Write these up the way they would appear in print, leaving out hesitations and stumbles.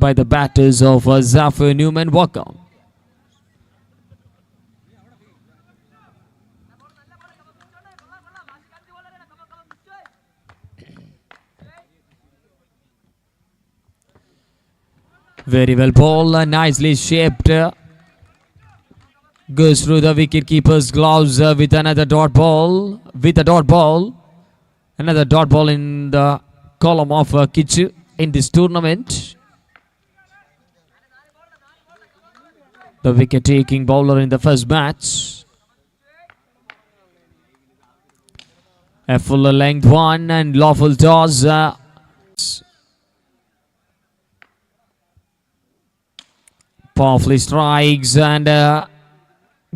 by the batters of Zafar Newman Walker. Very well ball, nicely shaped. Goes through the wicketkeeper's gloves with another dot ball. With a dot ball. Another dot ball in the column of Kichu in this tournament. The wicket-taking bowler in the first match. A full length one and lawful toss. Powerfully strikes and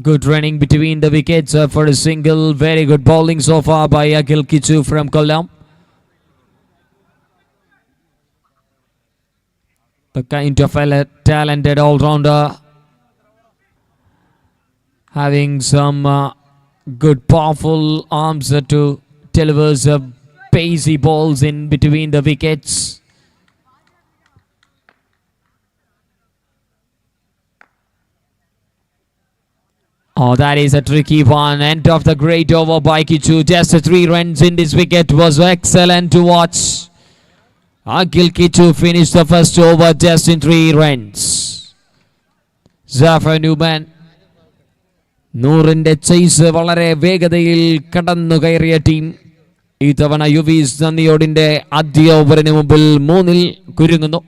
good running between the wickets for a single. Very good bowling so far by Akhil Kichu from Kollam. The kind of a talented all-rounder, having some good powerful arms to deliver pacey balls in between the wickets. Oh, that is a tricky one. End of the great over by Kichu. Just 3 runs in this wicket was excellent to watch. Akhil Kichu finished the first over just in 3 runs. Zafar Newman. നൂറിന്റെ chase വളരെ വേഗതയിൽ കടന്നു കയറിയ team ഇത്തവണ യുവീസ് നന്ദിയോടിന്റെ ആദ്യ ഓവറിന് മുമ്പിൽ 3-ൽ കുരുങ്ങുന്നു.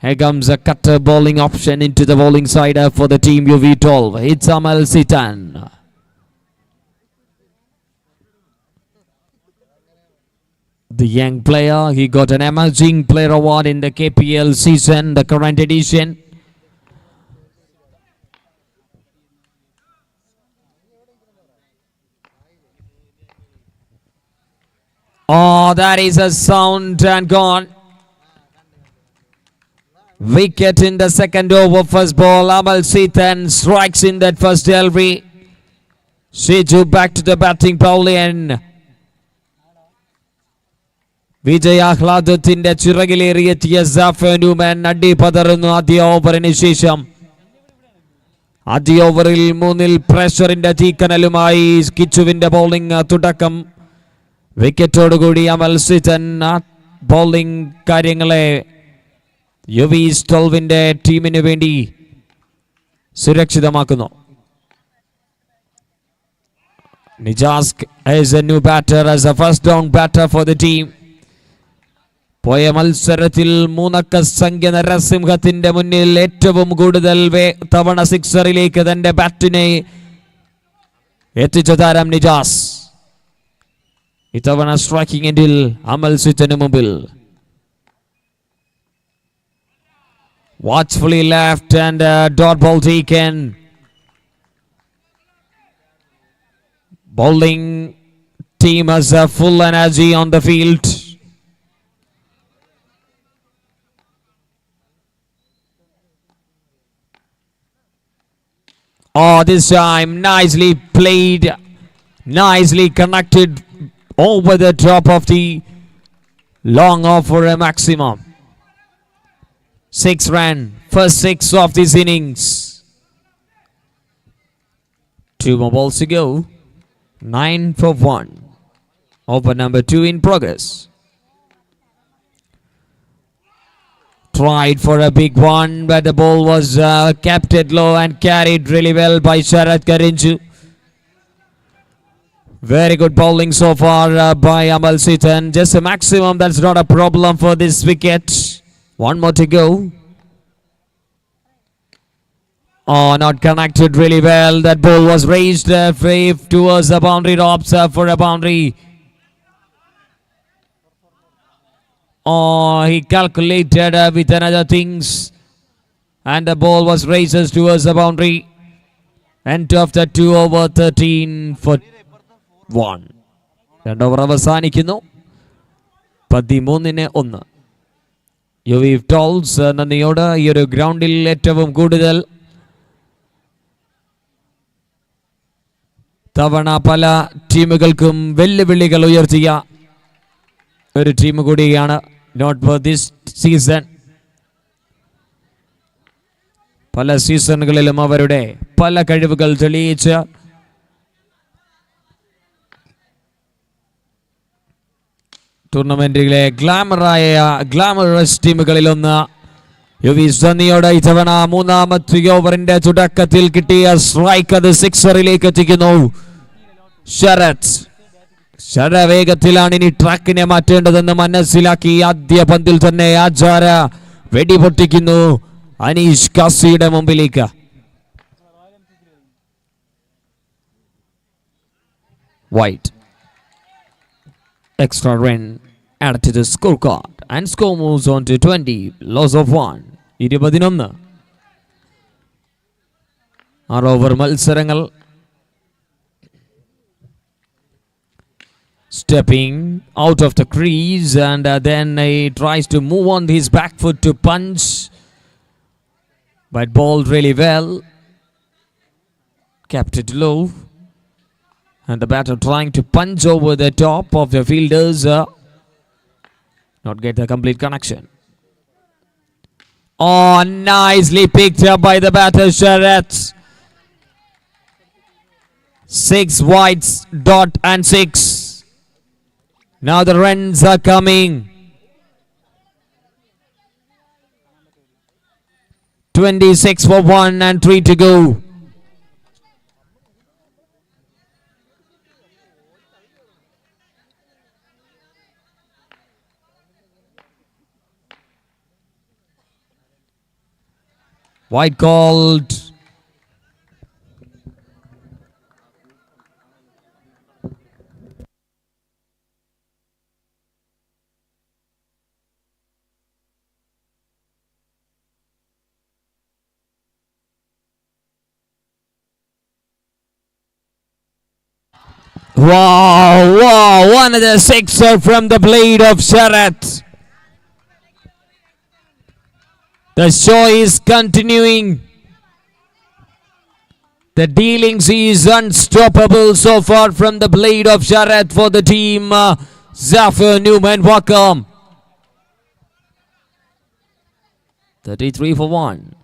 Here comes a cutter bowling option into the bowling side for the team UV12. It's Amal Sitan. The young player, he got an emerging player award in the KPL season, the current edition. Oh, that is a sound and gone. Wicket in the second over. First ball, Amal Sitan strikes in that first delivery. Shiju back to the batting pavilion. വിജയാഹ്ലാദത്തിന്റെ ചിറകിലേറിയെത്തിയ Zafar Newman അടി പതറുന്നു ആദ്യ ഓവറിന് ശേഷം. ആദ്യ ഓവറിൽ 3-ൽ പ്രഷറിന്റെ തീക്കനലുമായി കിച്ചുവിന്റെ bowling തുടക്കം. വിക്കറ്റോടുകൂടി അമൽ സിതൻ bowling കാര്യങ്ങളെ യുവീസ് 12ന്റെ ടീമിന് വേണ്ടി സുരക്ഷിതമാക്കുന്നു. Nijaz is a new batter as a first down batter for the team. പോയ മത്സരത്തിൽ 3-അക്ക സംഖ്യ നരസിംഹത്തിന്റെ മുന്നിൽ ഏറ്റവും കൂടുതൽ തവണ സിക്സറിലേക്ക് തന്റെ ബാറ്റിനെ എത്തിച്ച താരം നിജാസ്. ഇത്തവണ സ്ട്രൈക്കിംഗ് എൻഡിൽ അമൽ സിതന് മുമ്പിൽ. Watchfully left and dot ball taken. Bowling team has a full energy on the field. Oh, this time nicely played, nicely connected over the top of the long off for a maximum. 6 run, first 6 of this innings. 2 more balls to go. 9 for 1. Over number 2 in progress. Tried for a big one, but the ball was kept it low and carried really well by Sharad Karinju. Very good bowling so far by Amal Sitan. Just a maximum, that's not a problem for this wicket. 1 more to go. Oh, not connected really well. That ball was raised towards the boundary, drops for a boundary. Oh, he calculated with another things. And the ball was raised towards the boundary. End of the 2 over 13 for 1. 2 over അവസാനിക്കുന്നു. 13-1. യുവീവ് ടോൾസ് നന്ദിയോട് ഈ ഒരു ഗ്രൗണ്ടിൽ ഏറ്റവും കൂടുതൽ തവണ പല ടീമുകൾക്കും വെല്ലുവിളികൾ ഉയർത്തിയ ഒരു ടീം കൂടിയാണ് നോട്ട് ഫോർ ദിസ് സീസൺ പല സീസണുകളിലും അവരുടെ പല കഴിവുകൾ തെളിയിച്ച് ടൂർണമെന്റിലെ ഗ്ലാമറസ് ടീമുകളിലൊന്ന് യുവിസണിയോട് ഇത്തവണ മൂന്നാമത്തെ ഓവറിന്റെ തുടക്കത്തിൽ കിട്ടിയ സ്ട്രൈക്ക് അത് സിക്സറിലേക്ക് എത്തിക്കുന്നു. ശരവേഗത്തിലാണ് ഇനി ട്രാക്കിനെ മാറ്റേണ്ടതെന്ന് മനസ്സിലാക്കി ആദ്യ പന്തിൽ തന്നെ ആചാര വെടിപൊട്ടിക്കുന്നു അനീഷ് കാസിയുടെ മുമ്പിലേക്ക്. White extra run added to the scorecard and score moves on to 20, loss of 1. 21 over മത്സരങ്ങൾ. Stepping out of the crease and then he tries to move on his back foot to punch, but bowled really well, kept it low. And the batter trying to punch over the top of the fielders, not get the complete connection. Oh, nicely picked up by the batter Sharath. 6 wides, dot and 6. Now the runs are coming. 26 for 1 and 3 to go. White called. Wow, another sixer from the blade of Sharath. The show is continuing. The dealings is unstoppable so far from the blade of Sharath for the team. Zafir Newman, welcome. 33 for 1.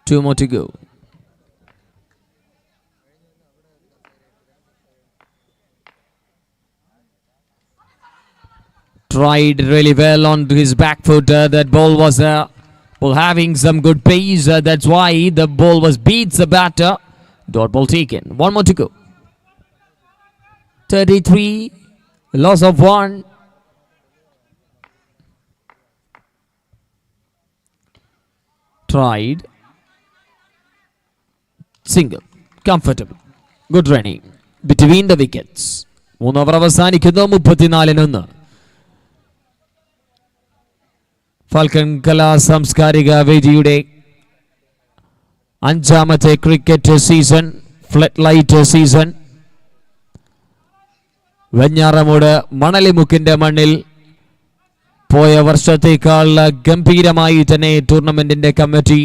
2 more to go. Tried really well on his back foot. That ball was having some good pace. That's why the ball was beats the batter. Dot ball taken. 1 more to go. 33. Loss of 1. Tried. Single. Comfortable. Good running. Between the wickets. 3 over അവസാനിക്കുന്നു 34-1. Falcon കലാ സാംസ്കാരിക വേദിയുടെ 5ാമത്തെ cricket season, flood light season, Venjaramoodu മണലിമുക്കിന്റെ മണ്ണിൽ പോയ വർഷത്തേക്കാൾ ഗംഭീരമായി തന്നെ ടൂർണമെന്റിന്റെ കമ്മിറ്റി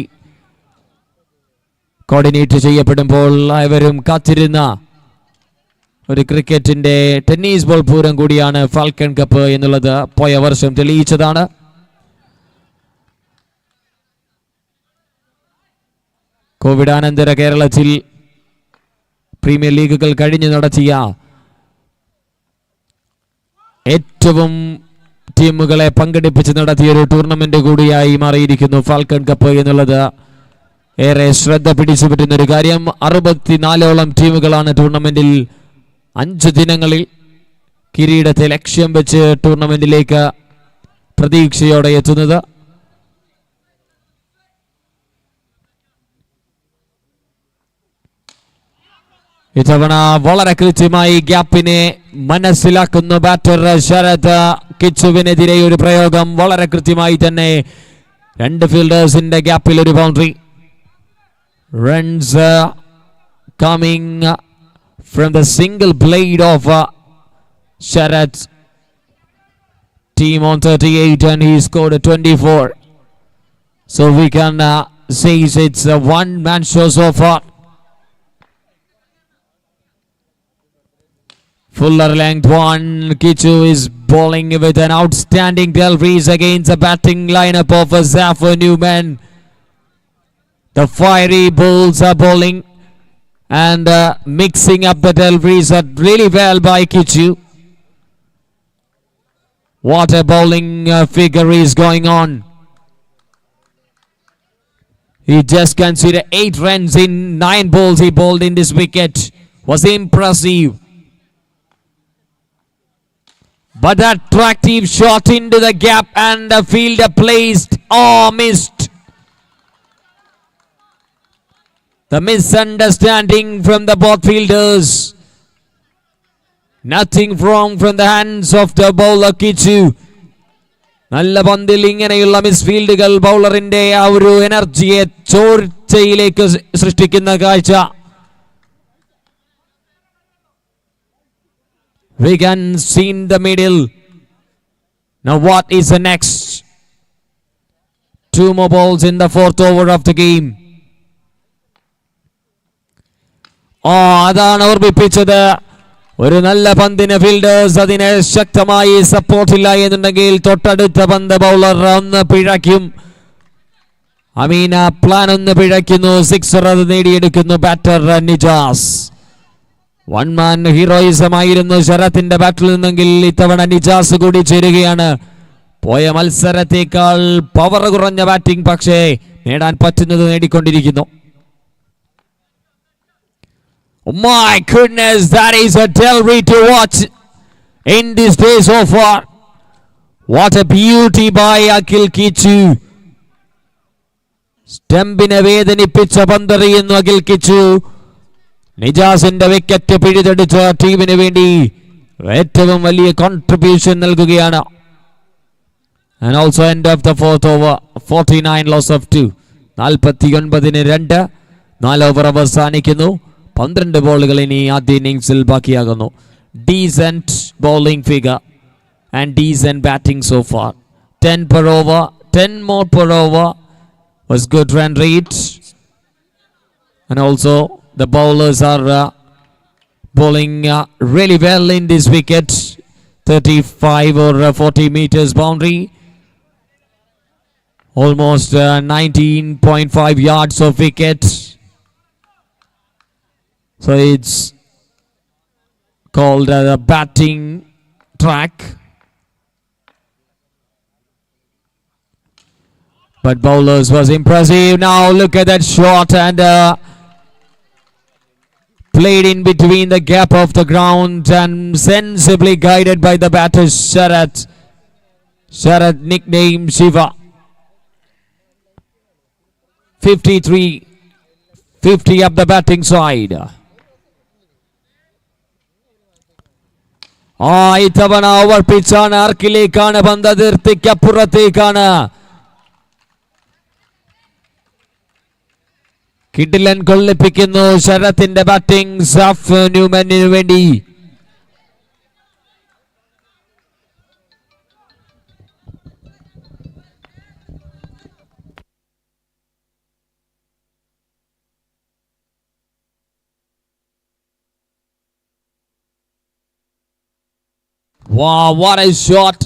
കോർഡിനേറ്റ് ചെയ്യപ്പെടുമ്പോൾ ഏവരും കാത്തിരുന്ന ഒരു ക്രിക്കറ്റിന്റെ ടെന്നീസ് ബോൾ പൂരം കൂടിയാണ് ഫാൽക്കൺ കപ്പ് എന്നുള്ളത് പോയ വർഷം തെളിയിച്ചതാണ്. കോവിഡാനന്തര കേരളത്തിൽ പ്രീമിയർ ലീഗുകൾ കഴിഞ്ഞു നടത്തിയ ഏറ്റവും ടീമുകളെ പങ്കെടുപ്പിച്ച് നടത്തിയ ഒരു ടൂർണമെന്റ് കൂടിയായി മാറിയിരിക്കുന്നു ഫാൽക്കൺ കപ്പ് എന്നുള്ളത്. ഏറെ ശ്രദ്ധ പിടിച്ചു പറ്റുന്ന ഒരു കാര്യം. 64ഓളം ടീമുകളാണ് ടൂർണമെന്റിൽ 5 ദിനങ്ങളിൽ കിരീടത്തെ ലക്ഷ്യം വെച്ച് ടൂർണമെന്റിലേക്ക് പ്രതീക്ഷയോടെ എത്തുന്നത്. ഇത്തവണ വളരെ കൃത്യമായി ഗ്യാപ്പിനെ മനസ്സിലാക്കുന്നു ബാറ്റർ ശരത്. കിച്ചുവിനെതിരെ ഒരു പ്രയോഗം വളരെ കൃത്യമായി തന്നെ 2 ഫീൽഡേഴ്സിന്റെ ഗ്യാപ്പിൽ ഒരു boundary. Runs coming from the single blade of Sarath. Team on 38 and he scored a 24. So we can say it's a one-man show so far. Fuller length 1. Kichu is bowling with an outstanding deliveries against the batting lineup of Zafir Newman. The fiery bulls are bowling and mixing up the deliveries really well by Kichu. What a bowling figure is going on. He just considered 8 runs in 9 balls he bowled in this wicket. Was impressive. But attractive shot into the gap and the fielder placed. Oh, missed. The misunderstanding from the both fielders. Nothing wrong from the hands of the bowler Kichu. നല്ല പന്തിൽ ഇങ്ങനെയുള്ള മിസ്ഫീൽഡുകൾ ബൗളറിന്റെ ആ ഒരു എനർജിയെ ചോർച്ചയിലേക്ക് സൃഷ്ടിക്കുന്ന കാഴ്ച. We can see in the middle. Now what is the next? 2 more balls in the 4th over of the game. അതാണ് ഓർമ്മിപ്പിച്ചത്. ഒരു നല്ല പന്തിന് ഫീൽഡേഴ്സ് അതിനെ ശക്തമായി സപ്പോർട്ടില്ല എന്നുണ്ടെങ്കിൽ തൊട്ടടുത്ത പന്ത് ബൗളർ ഒന്ന് പിഴയ്ക്കും. അമീന പ്ലാൻ ഒന്ന് പിഴയ്ക്കുന്നു. 6 അത് നേടിയെടുക്കുന്നു ബാറ്റർ നിജാസ്. 1 മാൻ ഹീറോയിസം ആയിരുന്നു ശരത്തിന്റെ ബാറ്റിൽ നിന്നെങ്കിൽ ഇത്തവണ നിജാസ് കൂടി ചേരുകയാണ്. പോയ മത്സരത്തേക്കാൾ പവർ കുറഞ്ഞ ബാറ്റിംഗ് പക്ഷേ നേടാൻ പറ്റുന്നത് നേടിക്കൊണ്ടിരിക്കുന്നു. Oh my goodness, that is a delivery to watch in this day so far. What a beauty by Akhil Kichu. സ്റ്റംപിനെ വേദനിപ്പിച്ച പന്തെറിയുന്നു അഖിൽ കിച്ചു. നിജാസിന്റെ വിക്കറ്റ് പിഴുതെടുച്ച ടീമിന് വേണ്ടി ഏറ്റവും വലിയ കോൺട്രിബ്യൂഷൻ നൽകുകയാണ്. And also end of the 4th over, 49 loss of 2. 49-2. 4 over അവസാനിക്കുന്നു. 12 ബോളുകൾ ഇനി ആദ്യ ഇന്നിംഗ്സിൽ ബാക്കിയാകുന്നു. Decent bowling figure and decent batting so far. 10 per over, 10 more per over was good run rate. And also the bowlers are bowling really well in this wicket. 35 or 40 meters boundary. Almost 19.5 yards of wicket. So it's called a batting track. But bowlers was impressive. Now look at that shot and played in between the gap of the ground and sensibly guided by the batter Sharath. Sharath nicknamed Shiva. 53-50 up the batting side. ഇത്തവണ over പിച്ചാണ്. ആർക്കിലേക്കാണ് പന്ത്? അതിർത്തിക്കപ്പുറത്തേക്കാണ്. കിടിലൻ കൊള്ളിപ്പിക്കുന്നു ശരത്തിന്റെ batting SAFF ന്യൂമാനിന് വേണ്ടി. Wow, what a shot.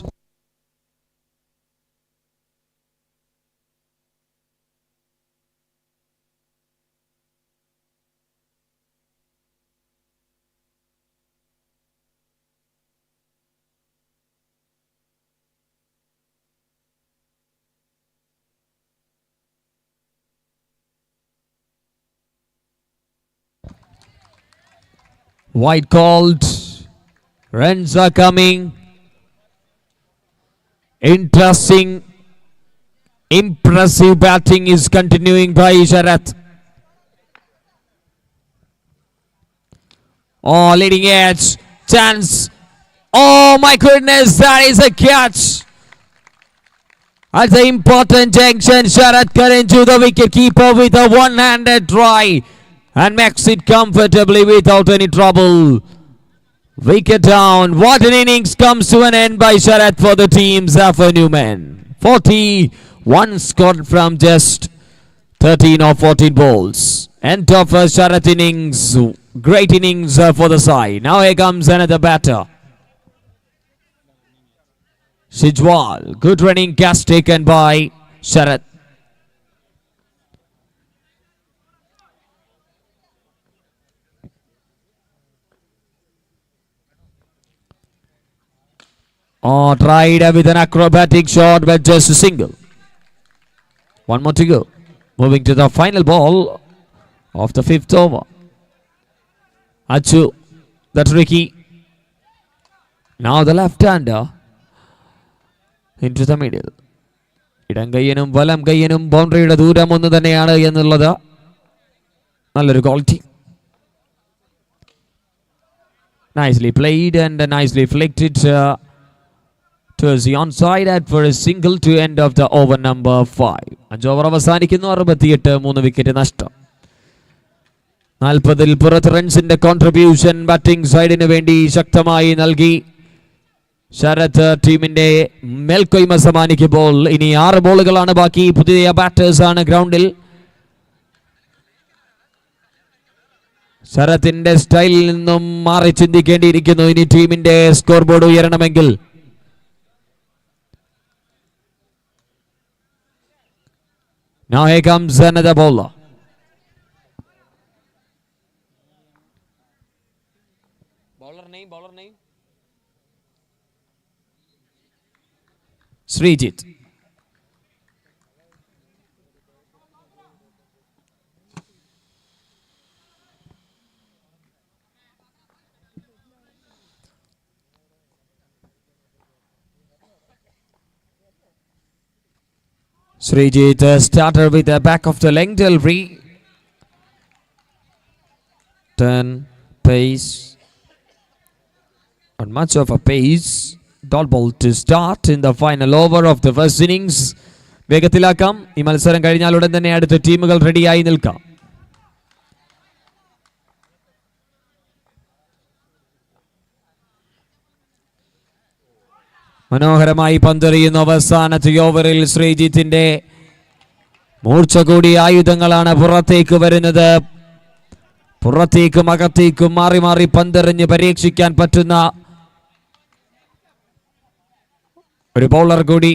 White called. Runs are coming. Interesting, impressive batting is continuing by Sharath. Oh, leading edge. Chance. Oh my goodness, that is a catch. At the important junction, Sharath current to the wicket keeper with a one-handed try and makes it comfortably without any trouble. Wicket down. What an innings comes to an end by Sharath for the team. Zafar Newman. 41 scored from just 13 or 14 balls. End of a Sharath innings. Great innings for the side. Now here comes another batter. Shijwal. Good running catch taken by Sharath. Oh, tried with an acrobatic shot, but just a single. One more to go. Moving to the final ball of the fifth over. Achu, the tricky. Now the left-hander into the middle. ഇടംകയ്യനും വലം കയ്യനും ബൗണ്ടറിയുടെ ദൂരം ഒന്ന് തന്നെയാണ് എന്നുള്ളത് നല്ലൊരു quality. Nicely played and nicely flicked it towards the onside at for a single to end of the over number 5. 5 over അവസാനിക്കുന്നു. 68 3 wicket നഷ്ടം. 40-ൽ പുറത്ത് റൺസിന്റെ contribution batting സൈഡിന് വേണ്ടി ശക്തമായി നൽകി ശരത് ടീമിന്റെ മേൽക്കൊയ്മ സമ്മാനിക്കുമ്പോൾ ഇനി 6 ബോളുകളാണ് ബാക്കി. പുതിയ ബാറ്റേഴ്സ് ആണ് ഗ്രൗണ്ടിൽ. ശരത്തിന്റെ സ്റ്റൈലിൽ നിന്നും മാറി ചിന്തിക്കേണ്ടിയിരിക്കുന്നു ഇനി ടീമിന്റെ സ്കോർ ബോർഡ് ഉയരണമെങ്കിൽ. Now here comes another bowler. Bowler name. Srijit. Srijit started with the back of the length delivery. Turn, pace. Not much of a pace. Dot ball to start in the final over of the first innings. വേഗത്തിലാക്കാം. ഈ മത്സരം കഴിഞ്ഞാൽ ഉടൻ തന്നെ അടുത്ത ടീമുകൾ റെഡിയായി നിൽക്കാം. മനോഹരമായി പന്തെറിയുന്ന അവസാനത്തെ ഓവറിൽ ശ്രീജിത്തിന്റെ മൂർച്ച കൂടിയ ആയുധങ്ങളാണ് പുറത്തേക്ക് വരുന്നത്. പുറത്തേക്കും അകത്തേക്കും മാറി മാറി പന്തെറിഞ്ഞ് പരീക്ഷിക്കാൻ പറ്റുന്ന ഒരു ബൗളർ കൂടി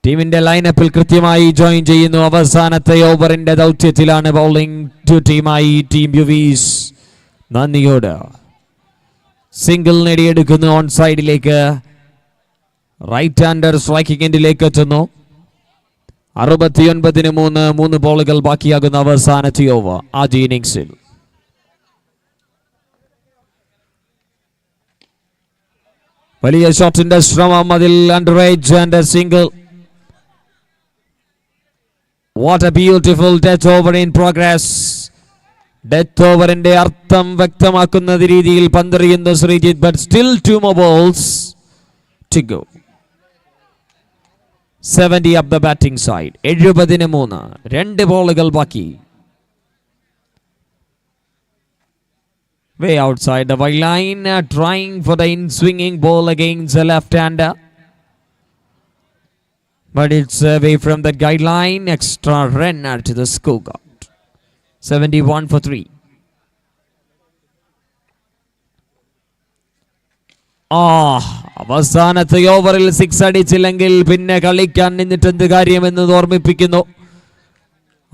ടീമിന്റെ ലൈനപ്പിൽ കൃത്യമായി ജോയിൻ ചെയ്യുന്നു. അവസാനത്തെ ഓവറിന്റെ ദൗത്യത്തിലാണ് ബൗളിംഗ് ടു ടീമായി ടീം യുവീസ്. Nandiyode single നേടിയെടുക്കുന്നു. ഓൺ സൈഡിലേക്ക് റൈറ്റ് ഹാൻഡർ സ്ട്രൈക്കിംഗ് എൻഡിലേക്ക് എത്തുന്നു. 69-3 3 ബോളുകൾ ബാക്കിയാകുന്ന അവസാനത്തെ ഓവർ ആദ്യ ഇന്നിംഗ്സിൽ. വലിയ ഷോട്ടിന്റെ ശ്രമം, അതിൽ under age and single. What a beautiful death over in progress. Death ഓവറിന്റെ അർത്ഥം വ്യക്തമാക്കുന്ന രീതിയിൽ പന്തെറിയുന്നു Sreejith. But still 2 more balls to go. 70 up the batting side. 70-3 2 ബോളുകൾ ബാക്കി. Way outside the white line, trying for the in-swinging ball against the left-hander. But it's away from the guideline. Extra run to the scorecard. 71-3. അവസാനത്തെ ഓവറിൽ 6 അടിച്ചില്ലെങ്കിൽ പിന്നെ കളിക്കാൻ നിന്നിട്ടെന്ത് കാര്യമെന്ന് ഓർമ്മിപ്പിക്കുന്നു.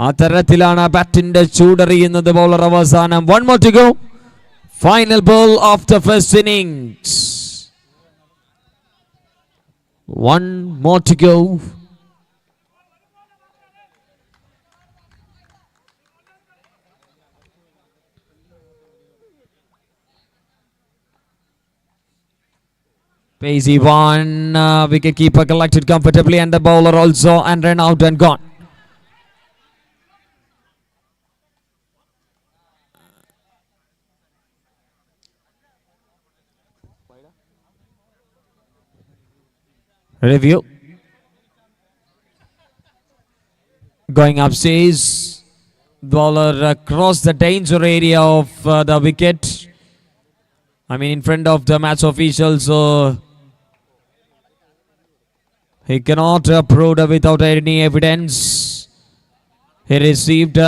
ആ തരത്തിലാണ് ബാറ്റിന്റെ ചൂടറിയുന്നത് bowler അവസാനം. 1 more to go. Final ball of the first innings. 1 more to go. Pacey one, wicket keeper collected comfortably and the bowler also and ran out and gone. Review. Going upstairs, bowler across the danger area of the wicket. I mean in front of the match official, so he cannot approve without any evidence. He received,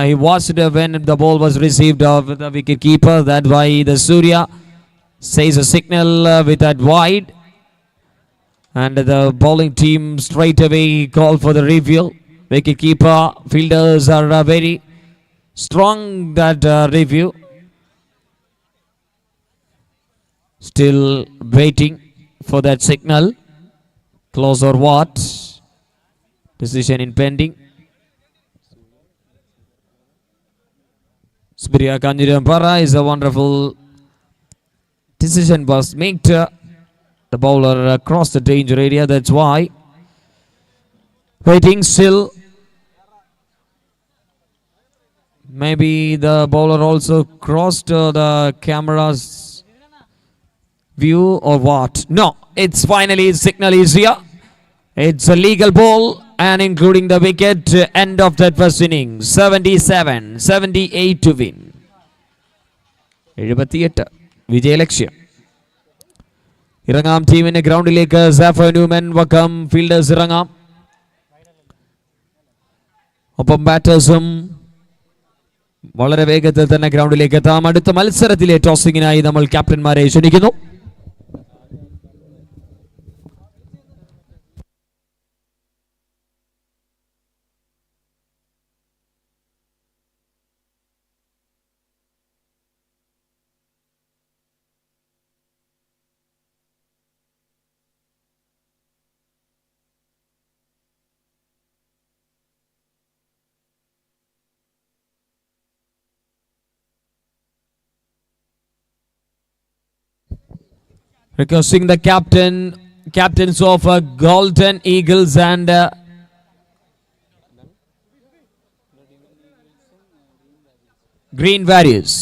he watched when the ball was received of the wicket keeper. That's why the Surya says a signal with that wide. And the bowling team straight away call for the review. Wicket keeper, fielders are very strong that review. Still waiting for that signal. Close or what? Decision in pending. Spiria Kanjirampara is a wonderful decision was made. The bowler crossed the danger area. That's why. Waiting still. Maybe the bowler also crossed the camera's view or what? No, it's finally signal is here. It's a legal ball and including the wicket. End of that first inning. 77-78 to win. 78 വിജയലക്ഷ്യം. ഇറങ്ങാം ടീമിന്റെ ഗ്രൗണ്ടിലേക്ക്. സാഫർ Newman Vakkom fielders ഇറങ്ങാം. ഒപ്പം ബാറ്റേഴ്സും വളരെ വേഗത്തിൽ തന്നെ ഗ്രൗണ്ടിലേക്ക് എത്താം. അടുത്ത മത്സരത്തിലെ ടോസിങ്ങിനായി നമ്മൾ ക്യാപ്റ്റന്മാരെ ക്ഷണിക്കുന്നു. Requesting the captains of Golden Eagles and Green Warriors.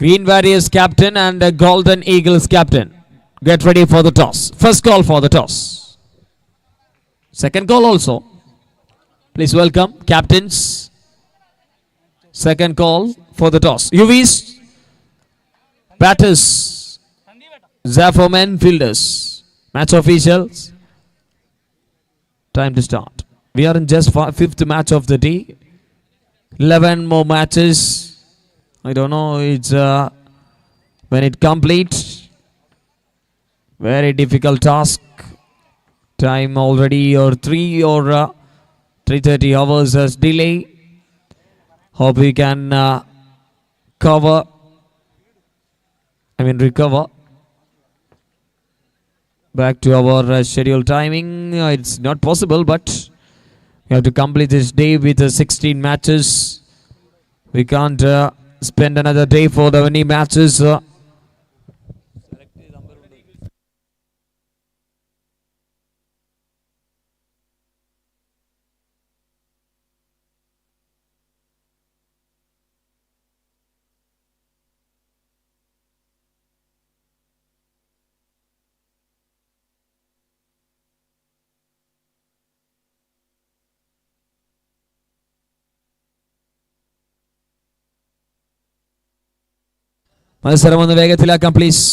Green Warriors captain and Golden Eagles captain. Get ready for the toss. First call for the toss. Second call also. Please welcome captains. Second call for the toss. UVs, batters, Zafomen fielders. Match officials. Time to start. We are in just fifth match of the day. 11 more matches. I don't know. It's when it completes. Very difficult task. Time already or 3:30 hours as delay. Hope we can recover. Back to our scheduled timing. It's not possible, but we have to complete this day with 16 matches. We can't spend another day for the many matches. മത്സരം ഒന്ന് വേഗത്തിലാക്കാം please.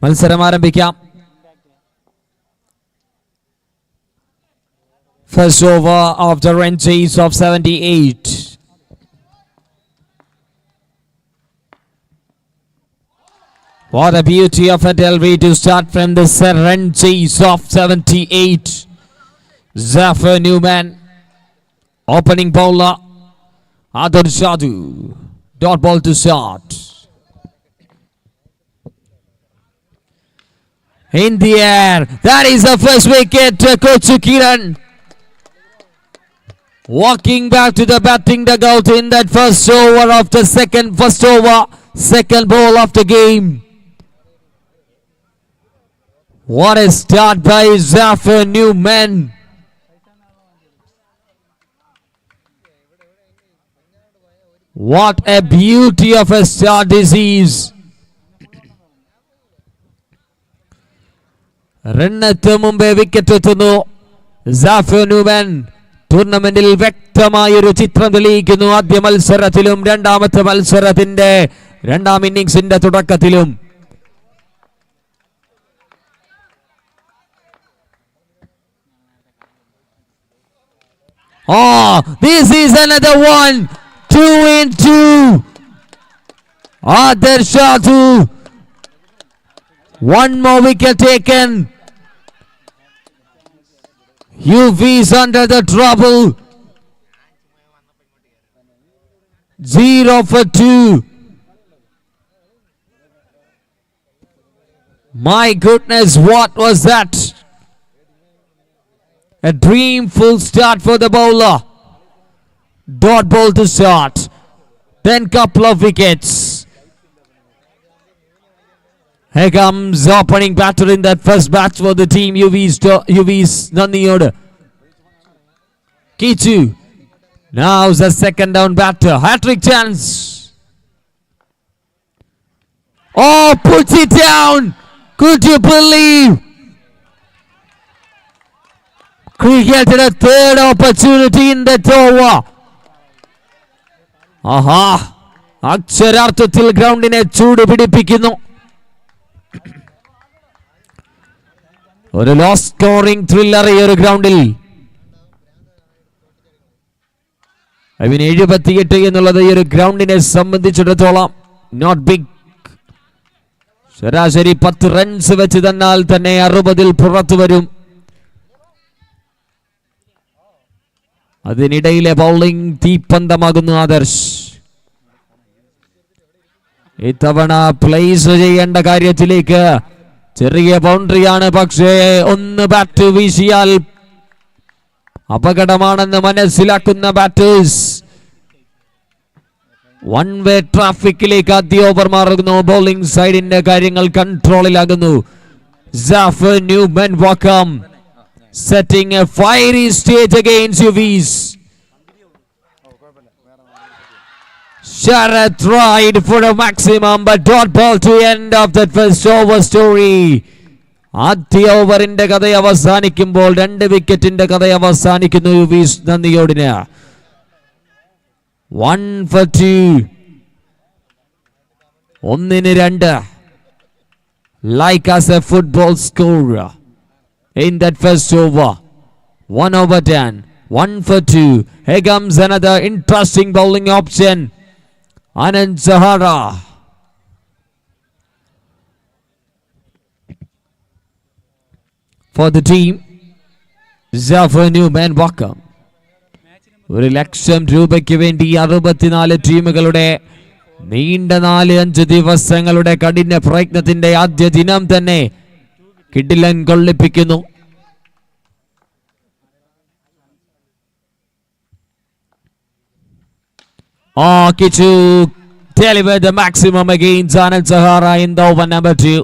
മത്സരം ആരംഭിക്കാം. First over of the run chase of 78. What a beauty of a delivery to start from the run chase of 78. Zafar Newman, opening bowler, Adar Shadu, dot ball to start. In the air, that is the first wicket. Coach Kiran walking back to the batting dugout in that first over of the second ball of the game. What a start by Zafar Newman. What a beauty of a start this is. റണ്ണെത്തും മുമ്പേ wicket എത്തുന്നു. Zafar Newman ടൂർണമെന്റിൽ വ്യക്തമായൊരു ചിത്രം തെളിയിക്കുന്നു. ആദ്യ മത്സരത്തിലും രണ്ടാമത്തെ മത്സരത്തിന്റെ രണ്ടാം ഇന്നിംഗ്സിന്റെ തുടക്കത്തിലും. This is another one. 2-2. Adarsh Jadhav. One more wicket taken. UV's under the trouble. 0 for 2. My goodness, what was that? A dreamful start for the bowler. Dot ball to start. Then couple of wickets. Here comes opening batter in that first batch for the team. UV's Nandiyoda. Kichu. Now the second down batter. Hat-trick chance. Oh, puts it down. Could you believe? Created a third opportunity in that over. Aha. അക്ഷരാർത്ഥത്തിൽ ഗ്രൗണ്ടിനെ ചൂട് പിടിപ്പിക്കുന്നു. ഒരു low scoring thriller ഈ ഒരു ഗ്രൗണ്ടിൽ. 78 എന്നുള്ളത് ഈ ഒരു ഗ്രൗണ്ടിനെ സംബന്ധിച്ചിടത്തോളം നോട്ട് ബിഗ്. ശരാശരി 10 റൺസ് വെച്ച് തന്നാൽ തന്നെ 60-ൽ പുറത്തു വരും. അതിനിടയിലെ ബൗളിംഗ് തീപ്പന്തമാകുന്നു ആദർശ്. ഇത്തവണ പ്ലേസ് ചെയ്യേണ്ട കാര്യത്തിലേക്ക് ചെറിയ ബൗണ്ടറിയാണ്, പക്ഷേ ഒന്ന് ബാറ്റ് വീശിയാൽ അപകടമാണെന്ന് മനസ്സിലാക്കുന്ന ബാറ്റേഴ്സ് വൺ വേ ട്രാഫിക്കിലേക്ക് ആദ്യ ഓവർ മാറുന്നു. ബൗളിംഗ് സൈഡിന്റെ കാര്യങ്ങൾ കൺട്രോളിലാകുന്നു. Zafar Newman Wakam setting a fiery stage against UVs. Sharath tried for a maximum but dot ball to end of that first over story. ആദ്യ ഓവറിന്റെ കഥ അവസാനിക്കുമ്പോൾ 2 വിക്കറ്റിന്റെ കഥ അവസാനിക്കുന്നു UVs നന്ദിയോടിന്. 1 for 2. 1-2. Like as a football scorer in that first over. 1 over 10. 1 for 2. Here comes another interesting bowling option. Anand Sahara. For the team, Zafar Newman Wakam. 1,00,000 രൂപയ്ക്ക് വേണ്ടി 64 ടീമുകളുടെ നീണ്ട 4-5 ദിവസങ്ങളുടെ കഠിന പ്രയത്നത്തിന്റെ ആദ്യ ദിനം തന്നെ കിടിലൻ കൊള്ളിപ്പിക്കുന്നു. Kichu delivered the maximum against Anand Sahara in the over number 2.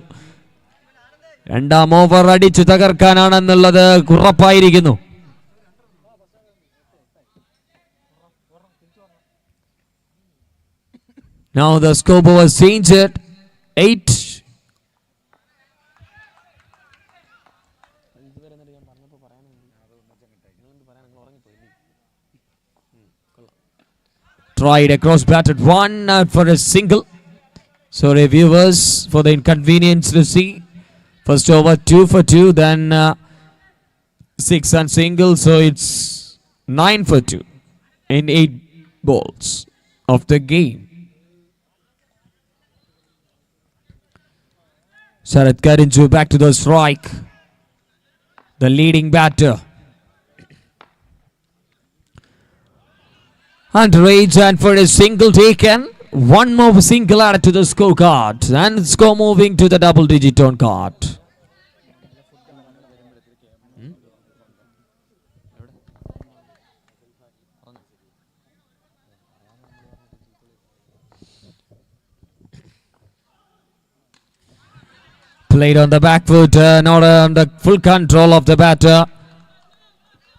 രണ്ടാം ഓവർ അടിച്ചു തകർക്കാനാണെന്നുള്ളത് ഉറപ്പായിരിക്കുന്നു. Now the score was changed. 8. Tried across batted 1 out for a single. Sorry viewers for the inconvenience to see. First over 2 for 2, then 6 and single, so it's 9 for 2 in 8 balls of the game. Sharath Karinju back to the strike. The leading batter. And Rage and for a single taken. One more single added to the scorecard. And score moving to the double digit on card. Played on the back foot, not on the full control of the batter.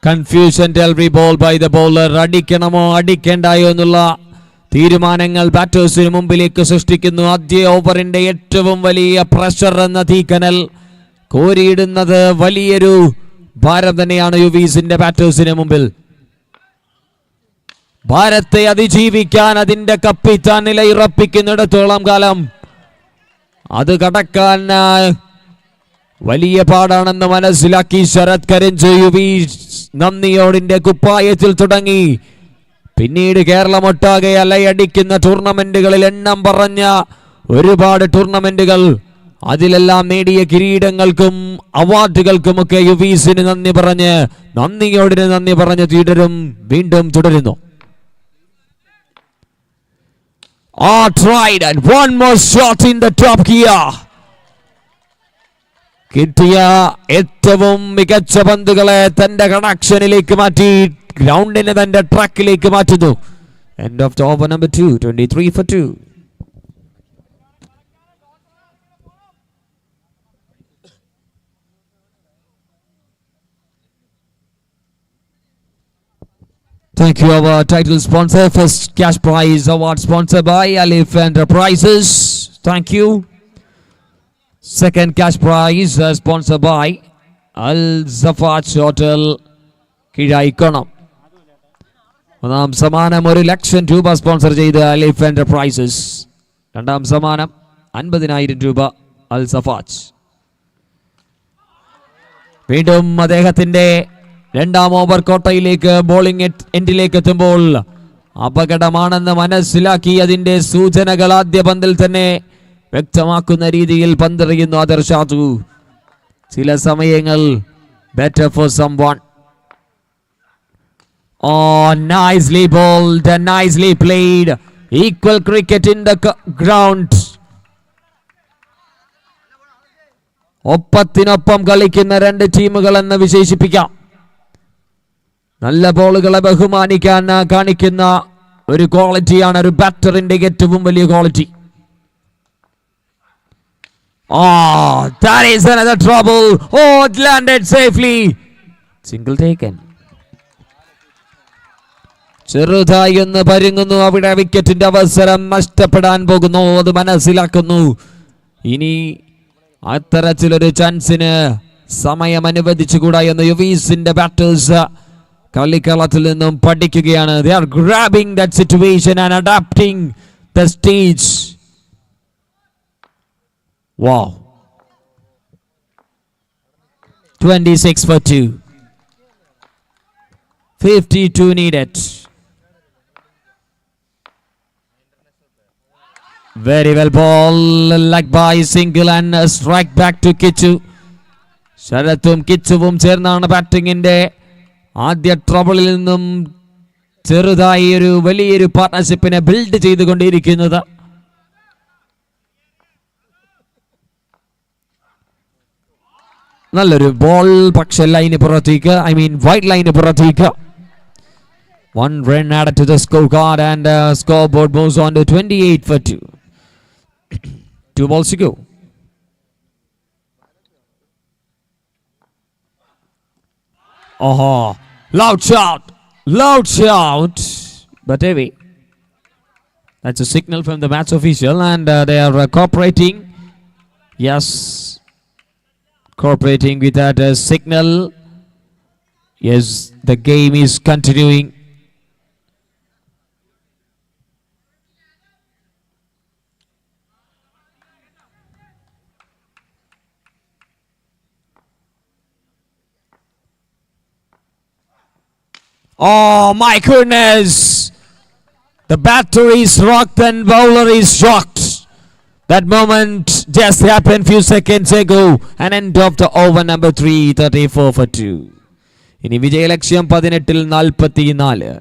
Confusion delivery ball by the bowler. അടിക്കണമോ അടിക്കേണ്ടായോ എന്നുള്ള തീരുമാനങ്ങൾ ബാറ്റേഴ്സിന് മുമ്പിലേക്ക് സൃഷ്ടിക്കുന്നു. ആദ്യ ഓവറിന്റെ ഏറ്റവും വലിയ pressure എന്ന തീക്കനൽ കോരിയിടുന്നത് വലിയൊരു ഭാരം തന്നെയാണ് യുവീസിന്റെ ബാറ്റേഴ്സിന് മുമ്പിൽ. ഭാരത്തെ അതിജീവിക്കാൻ അതിന്റെ കപ്പിത്താൻ നിലയുറപ്പിക്കുന്നിടത്തോളം കാലം അത് കടക്കാൻ വലിയ പാടാണെന്ന് മനസ്സിലാക്കി ശരത് കരഞ്ജ് യുവീസ് നന്ദിയോടിന്റെ കുപ്പായത്തിൽ തുടങ്ങി പിന്നീട് കേരളമൊട്ടാകെ അലയടിക്കുന്ന ടൂർണമെന്റുകളിൽ എണ്ണം പറഞ്ഞ ഒരുപാട് ടൂർണമെന്റുകൾ, അതിലെല്ലാം നേടിയ കിരീടങ്ങൾക്കും അവാർഡുകൾക്കുമൊക്കെ യുവീസിന് നന്ദി പറഞ്ഞ് വീണ്ടും തുടരുന്നു. Tried and one more shot in the top gear. കിട്ടിയ ഏറ്റവും മികച്ച പന്തുകളെ തന്റെ കണക്ഷനിലേക്ക് മാറ്റി ഗ്രൗണ്ടിനെ തന്റെ ട്രാക്കിലേക്ക് മാറ്റുന്നു. End of the over number 2, 23 for 2. Thank you, our title sponsor. First cash prize award sponsored by Alif Enterprises. Thank you. Second cash prize sponsored by Al Zafat Hotel, Kidaikonam. ഒന്നാം സമ്മാനം 1,00,000 രൂപ സ്പോൺസർ ചെയ്ത് അലിഫ് enterprises. രണ്ടാം സമ്മാനം 50,000 രൂപ അൽ സഫാജ്. വീണ്ടും അദ്ദേഹത്തിന്റെ രണ്ടാം ഓവർ കോട്ടയിലേക്ക് ബോളിംഗ് എൻഡിലേക്ക് എത്തുമ്പോൾ അപകടമാണെന്ന് മനസ്സിലാക്കി അതിന്റെ സൂചനകൾ ആദ്യ പന്തിൽ തന്നെ വ്യക്തമാക്കുന്ന രീതിയിൽ പന്തെറിയുന്നു ആദർശാദു. ചില സമയങ്ങൾ better for someone. Nicely bowled and nicely played. Equal cricket in the ground. ഒപ്പത്തിനൊപ്പം കളിക്കുന്ന രണ്ട് ടീമുകൾ എന്ന് വിശേഷിപ്പിക്കാം. നല്ല ബോളുകളെ ബഹുമാനിക്കാൻ കാണിക്കുന്ന ഒരു ക്വാളിറ്റിയാണ് ഒരു ബാറ്ററിന്റെ ഏറ്റവും വലിയ quality. That is another trouble. It landed safely. Single taken. ചെറുതായി ഒന്ന് പരുങ്ങുന്നു. അവിടെ വിക്കറ്റിന്റെ അവസരം നഷ്ടപ്പെടാൻ പോകുന്നു. അത് മനസ്സിലാക്കുന്നു. ഇനി അത്തരത്തിലൊരു ചാൻസിന് സമയം അനുവദിച്ചുകൂടാ എന്ന് യുവീസിന്റെ ബാറ്റേഴ്സ് കളിക്കളത്തിൽ നിന്നും പഠിക്കുകയാണ്. They are grabbing that situation and adapting the stage. Wow. 26 for 2. 52 needed. Very well ball, leg by single and a strike back to Kichu. ശരത്തും കിച്ചുവും ചേർന്നാണ് ബാറ്റിംഗിന്റെ ആദ്യ ട്രബിളിൽ നിന്നും ചെറുതായി ഒരു വലിയൊരു പാർട്ട്ണർഷിപ്പിനെ ബിൽഡ് ചെയ്തുകൊണ്ടിരിക്കുന്നത്. നല്ലൊരു ബോൾ, പക്ഷെ ലൈന് പുറത്തേക്ക്, വൈഡ് ലൈന് പുറത്തേക്ക്. 1 run added to the scorecard and scoreboard moves on to 28 for 2. 2 balls to go. Loud shout, but heavy. That's a signal from the match official and they are cooperating. Yes, cooperating with that signal. Yes, the game is continuing. Oh my goodness! The batter is rocked and bowler is shocked. That moment just happened few seconds ago. And end of the over number 3, 34 for 2. ഇനി വിജയലക്ഷ്യം 18-ൽ 44.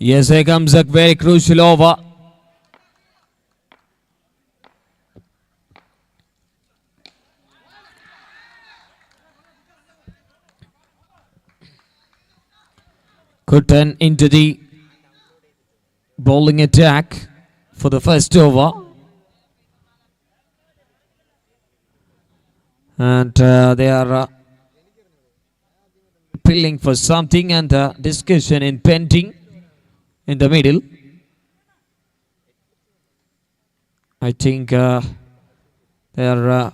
Yes, here comes a very crucial over. Could turn into the bowling attack for the first over. And they are appealing for something and the discussion in pending in the middle. I think they are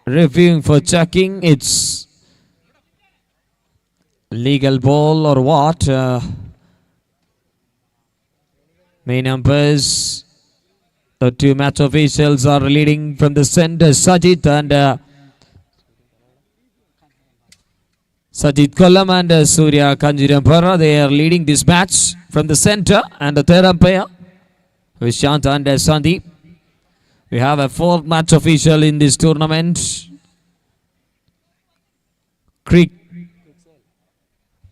reviewing for checking it's legal ball or what. Main numbers, the two match officials are leading from the center, Sajid and Sajid Kollam and Surya Kanjirampara. They are leading this match from the center, and the third umpire Vishant and Sandeep. We have a fourth match official in this tournament.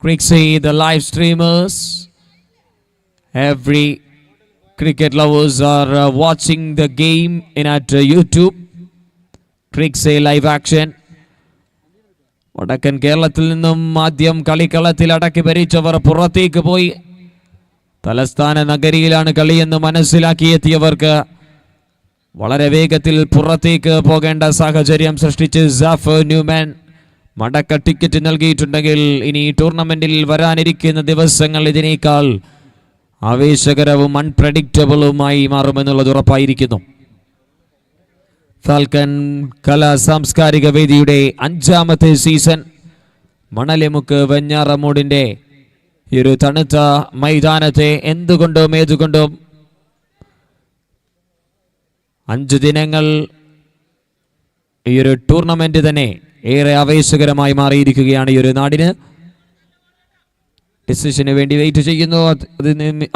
Cricksey, the live streamers. Every cricket lovers are watching the game at YouTube. Cricksey live action. വടക്കൻ കേരളത്തിൽ നിന്നും ആദ്യം കളിക്കളത്തിൽ അടക്കി ഭരിച്ചവർ പുറത്തേക്ക് പോയി. തലസ്ഥാന നഗരിയിലാണ് കളിയെന്ന് മനസ്സിലാക്കിയെത്തിയവർക്ക് വളരെ വേഗത്തിൽ പുറത്തേക്ക് പോകേണ്ട സാഹചര്യം സൃഷ്ടിച്ച് ജാഫർ ന്യൂമാൻ മടക്ക ടിക്കറ്റ് നൽകിയിട്ടുണ്ടെങ്കിൽ ഇനി ടൂർണമെന്റിൽ വരാനിരിക്കുന്ന ദിവസങ്ങൾ ഇതിനേക്കാൾ ആവേശകരവും അൺപ്രഡിക്റ്റബിളുമായി മാറുമെന്നുള്ളത് ഉറപ്പായിരിക്കുന്നു. ഫാൽക്കൺ കലാ സാംസ്കാരിക വേദിയുടെ 5ാമത്തെ സീസൺ മണലിമുക്ക് വെഞ്ഞാറമൂടിന്റെ ഈ ഒരു തണുത്ത മൈതാനത്തെ എന്തുകൊണ്ടും ഏതുകൊണ്ടും 5 ദിനങ്ങൾ ഈ ഒരു ടൂർണമെന്റ് തന്നെ ഏറെ ആവേശകരമായി മാറിയിരിക്കുകയാണ് ഈ ഒരു നാടിന്. ഡിസിഷന് വേണ്ടി വെയിറ്റ് ചെയ്യുന്നു.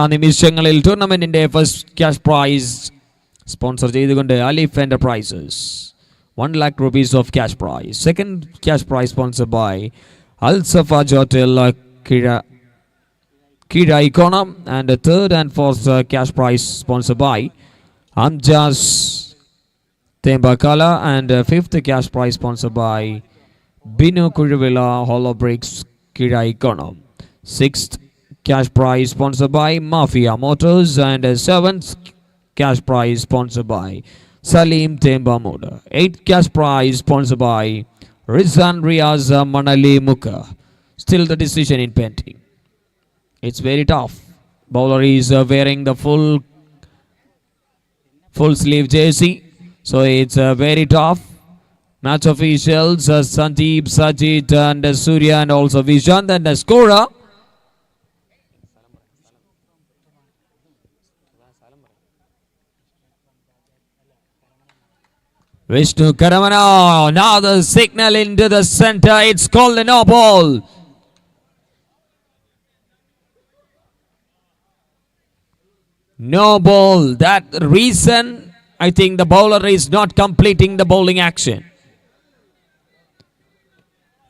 ആ നിമിഷങ്ങളിൽ ടൂർണമെന്റിന്റെ ഫസ്റ്റ് ക്യാഷ് പ്രൈസ് സ്പോൺസർ ചെയ്തുകൊണ്ട് അലിഫ് enterprises 1 lakh rupees of cash prize. Second cash prize sponsored by Al Safaj Hotel Kira Ikonam, and the third and fourth cash prize sponsored by Amjas Tembakala, and fifth cash prize sponsored by Binu Kuruvilla Hollow Bricks Kira Ikonam. Sixth cash prize sponsored by Mafia Motors, and seventh cash prize sponsored by Salim Temba Moda. 8th cash prize sponsored by Rizan Riaz Manali Muka. Still the decision in pending. It's very tough. Bowler is wearing the full sleeve jersey, so it's very tough. Match officials Sandeep, Sajid and Surya and also Vishant, and the scorer Vishnu Karamana. Now the signal into the center. It's called a no ball. No ball. That reason, I think the bowler is not completing the bowling action.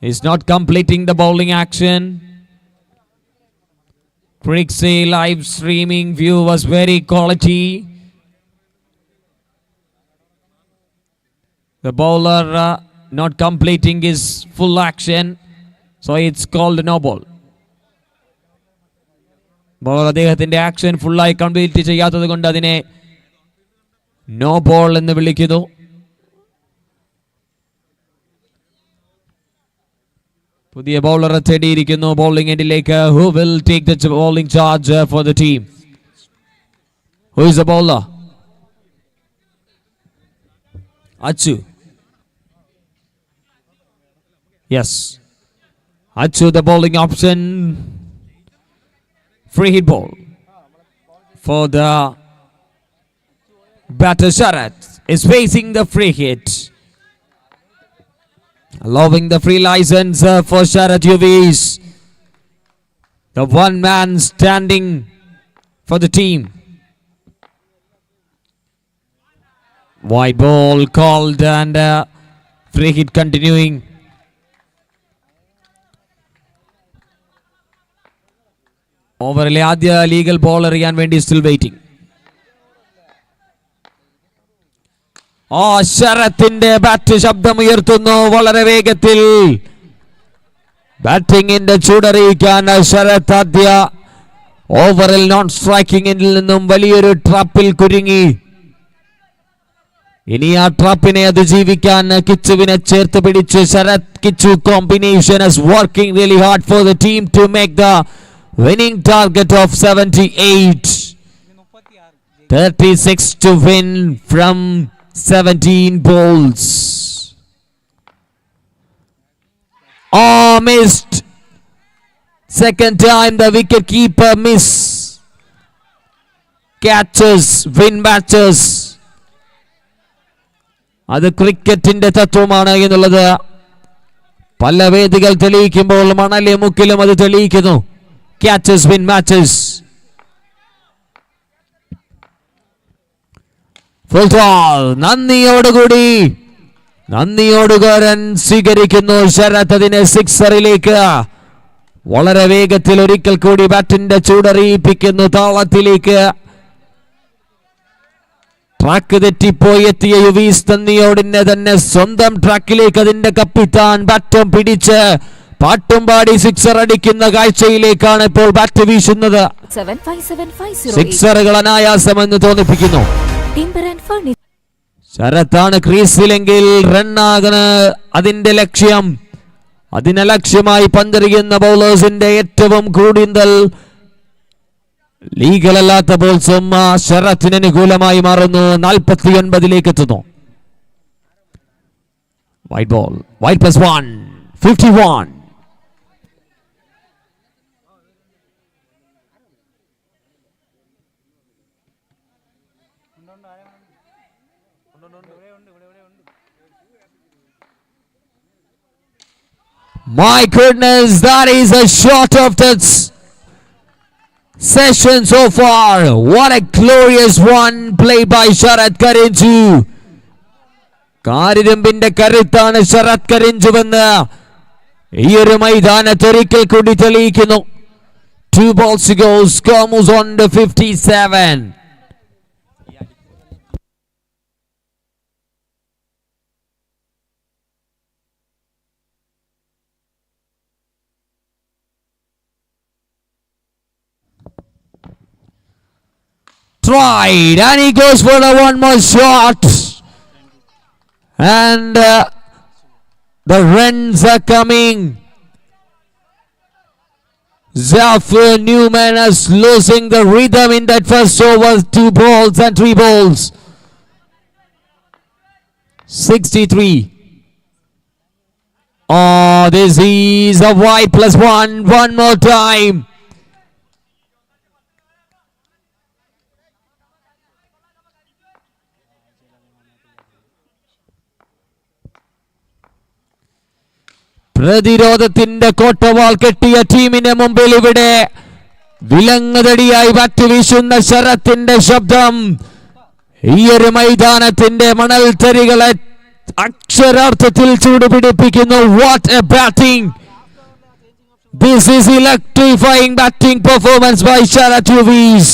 He's not completing the bowling action. Cricksey live streaming view was very quality. The bowler not completing his full action, so it's called no ball. Bowler അദ്ദേഹത്തിന്റെ action ഫുള്ളായി complete ചെയ്യാത്തത് കൊണ്ട് അതിനെ no ball എന്ന് വിളിക്കുന്നു. പുതിയ ബൗളറെ തേടിയിരിക്കുന്നു bowling എൻഡിലേക്ക്. Who will take the bowling charge for the team? Who is the bowler? Achu. Yes. Achu the bowling option. Free hit ball for the batter. Sharat is facing the free hit. Allowing the free license for Sharat Yuvis. The one man standing for the team. Wide ball called and free hit continuing. ഓവറിലെ ആദ്യ legal ball എറിയാൻ വേണ്ടി still waiting. ശരത്തിന്റെ bat ശബ്ദമുയർത്തുന്നു വളരെ വേഗത്തിൽ. ബാറ്റിംഗിന്റെ ചൂടറിയിക്കാൻ ശരത് ആദ്യ ഓവറിൽ non സ്ട്രൈക്കിംഗിൽ നിന്നും വലിയൊരു ട്രാപ്പിൽ കുരുങ്ങി. ഇനി ആ ട്രാപ്പിനെ അതിജീവിക്കാൻ കിച്ചുവിനെ ചേർത്ത് പിടിച്ച് Sarath Kichu combination is working really hard for the team to make the winning target of 78. 36 to win from 17 balls. Oh, missed. Second time the wicket keeper miss. Catches win matches. അത് ക്രിക്കറ്റിന്റെ തത്വമാണ് എന്നുള്ളത് പല വേദികൾ തെളിയിക്കുമ്പോൾ മണലെ മുക്കിലും അത് തെളിയിക്കുന്നു. Catches win matches. Full ball. നന്ദിയോടുകൂടൻ സ്വീകരിക്കുന്നു ശരത് അതിനെ സിക്സറിലേക്ക്. വളരെ വേഗത്തിൽ ഒരിക്കൽ കൂടി ബാറ്റിന്റെ ചൂടറിയിപ്പിക്കുന്നു താളത്തിലേക്ക്. ട്രാക്ക് തെറ്റിപ്പോയി എത്തിയ യുവീസ് നന്ദിയോടിനെ തന്നെ സ്വന്തം ട്രാക്കിലേക്ക് അതിന്റെ കപ്പിത്താൻ ബാറ്റും പിടിച്ച് പാട്ടും പാടി സിക്സർ അടിക്കുന്ന കാഴ്ചയിലേക്കാണ് ഇപ്പോൾ ബാറ്റ് വീശുന്നത്. സിക്സറുകൾ അനായാസമെന്ന് തോന്നിപ്പിക്കുന്നു. ശരത്താണ് ക്രീസിലെങ്കിൽ റണ്ണാകണ് അതിന്റെ ലക്ഷ്യം. അതിനലക്ഷ്യമായി പന്തെറിയുന്ന ബൗളേഴ്സിന്റെ ഏറ്റവും കൂടുതൽ ലീഗലല്ലാത്ത ബോൾസും ശരത്തിന് അനുകൂലമായി മാറുന്നു. 49ലേക്ക് എത്തുന്നു. White ball, white plus 1, 51. My goodness, that is a shot of that session so far. What a glorious one played by Sharat Karinju. കാരിരമ്പിന്റെ കരുത്താണ് ശരത് കരിഞ്ചുവെന്ന് ഈ ഒരു മൈതാനത്തൊരിക്കൽ കൂടി തെളിയിക്കുന്നു. 2 balls to go. Score moves on to 57. Tried and he goes for the one more shot, and the runs are coming. Zafir Newman is losing the rhythm in that first over. 2 balls and 3 balls. 63. Oh, this is a wide plus 1. One more time. പ്രതിരോധത്തിന്റെ കോട്ടവാൾ കെട്ടിയ ടീമിന് മുമ്പിൽ ഇവിടെ വിലങ്ങുതടിയായി bat വീശുന്ന ശരത്തിന്റെ ശബ്ദം ഈ ഒരു മൈതാനത്തിന്റെ മണൽത്തരികളെ അക്ഷരാർത്ഥത്തിൽ ചൂടുപിടിപ്പിക്കുന്നു. What a batting! This is electrifying batting performance by Sharat Yuvis.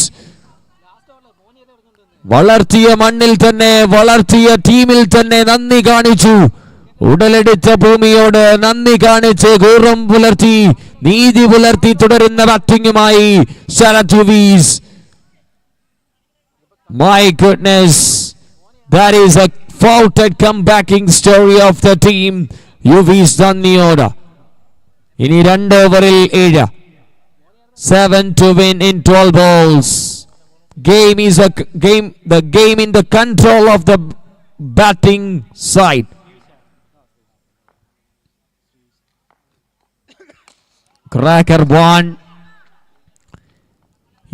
വളർത്തിയ മണ്ണിൽ തന്നെ വളർത്തിയ ടീമിൽ തന്നെ നന്ദി കാണിച്ചു. ഉടലെടുത്ത ഭൂമിയോട് നന്ദി കാണിച്ച് ഗൗരവം പുലർത്തി നീതി പുലർത്തി തുടരുന്ന ബാറ്റിംഗുമായി Sarath യുവീസ്. My goodness, that is a faulted comebacking story of the team. യുവീസ് നന്ദിയോട്. ഇനി 2 ഓവറിൽ 7. 7 to win in 12 balls. Game is a game. The game in the control of the batting side. Cracker 1.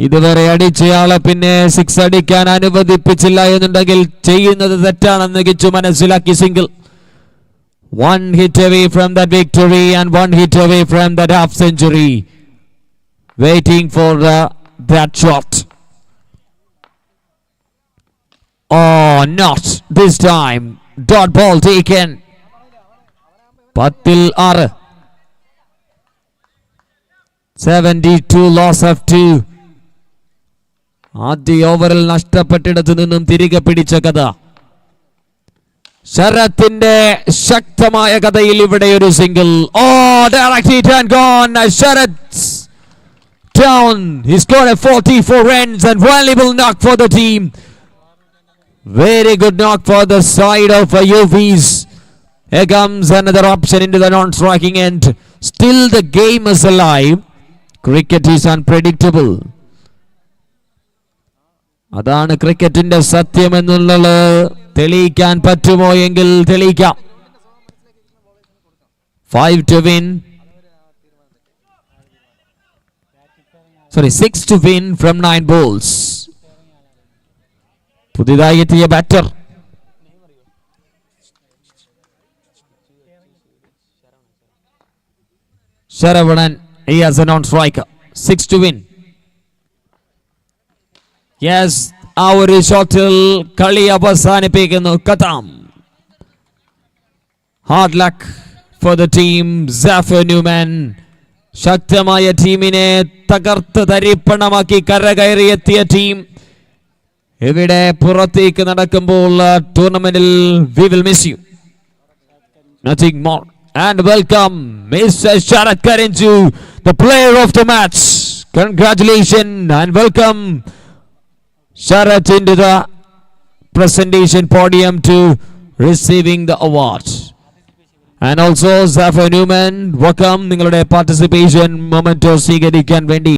ഇതുവരെ അടിച്ചയാളെ പിന്നെ 6 അടിക്കാൻ അനുവദിപ്പിച്ചില്ല എന്നുണ്ടെങ്കിൽ ചെയ്യുന്നത് തെറ്റാണെന്ന് കിച്ചു മനസ്സിലാക്കി. Single. 1 hit away from that victory and 1 hit away from that half century. Waiting for that shot. Oh, not this time. Dot ball taken. 10ൽ 6. 72 loss of 2. ആദ്യ ഓവറിൽ നഷ്ടപ്പെട്ടിടത്തു നിന്നും തിരികെ പിടിച്ച കഥ. ശരത്തിന്റെ ശക്തമായ കഥയിൽ ഇവിടെ ഒരു single. Oh, direct hit and gone. Sharat's down. He scored a 44 runs and valuable knock for the team. Very good knock for the side of UVs. Here comes another option into the non-striking end. Still the game is alive. Cricket is unpredictable. അതാണ് ക്രിക്കറ്റിന്റെ സത്യം എന്നുള്ളത് തെളിയിക്കാൻ പറ്റുമോ എങ്കിൽ തെളിയിക്കാം. 5 to win. Sorry, 6 to win from 9 balls. പുതിയതായി എത്തിയ batter Sharavanan, he has a non-striker. 6 to win. Yes, our shottil കളി അവസാനിപ്പിക്കുന്നു ഖത്തം. Hard luck for the team. Zafar Newman ശക്തമായ ടീമിനെ തകർത്ത് തരിപ്പണമാക്കി കരകയറിയെത്തിയ ടീം ഇവിടെ പുറത്തേക്ക് നടക്കുമ്പോൾ ടൂർണമെന്റിൽ we will miss you. Nothing more. And welcome Mr. Sharat Karinju, the player of the match. Congratulations and welcome Sharat into the presentation podium to receiving the award. And also Zafar Newman, welcome. നിങ്ങളുടെ participation moment സ്വീകരിക്കാൻ വേണ്ടി